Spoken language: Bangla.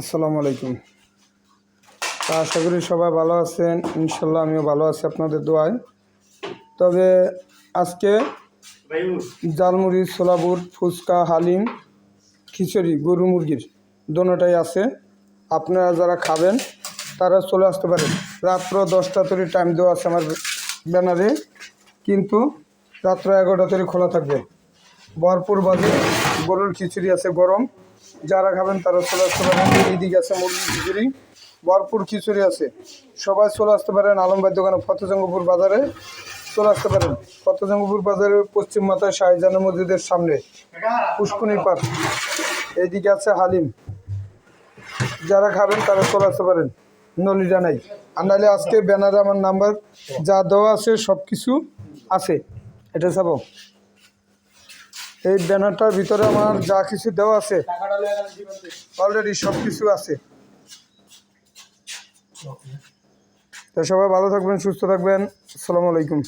আসসালামু আলাইকুম। আশা করি সবাই ভালো আছেন। ইনশাল্লাহ আমিও ভালো আছি আপনাদের দোয়ায়। তবে আজকে জালমুড়ি, ছোলা বুট, ফুচকা, হালিম, খিচুড়ি, গরু মুরগির দোনোটাই আছে। আপনারা যারা খাবেন তারা চলে আসতে পারেন। রাত্র 10টা তৈরি টাইম দেওয়া আছে আমার ব্যানারে, কিন্তু রাত্র 11টা তৈরি খোলা থাকবে। ভরপুর বাজে গরুর খিচুড়ি আছে গরম, যারা খাবেন তারা চলে আসতে পারেন। এইদিকে আছে মুরগির খিচুড়ি, ভরপুর খিচুড়ি আছে। সবাই চলে আসতে পারেন আলমবাই দোকানে, ফতেজঙ্গপুর বাজারে চলে আসতে পারেন। ফতেজঙ্গপুর বাজারের পশ্চিম মাথায় শাহজাহান মসজিদের সামনে পুষ্কুনি পার্ক। এইদিকে আছে হালিম, যারা খাবেন তারা চলে আসতে পারেন, নলিটা নাই। আর নাহলে আজকে ব্যানারে আমার নাম্বার যা দেওয়া আছে সব কিছু আছে। এটা যাবো, এই ব্যানারটার ভিতরে আমার যা কিছু দেওয়া আছে অলরেডি সব কিছু আছে। তো সবাই ভালো থাকবেন, সুস্থ থাকবেন। আসসালামু আলাইকুম।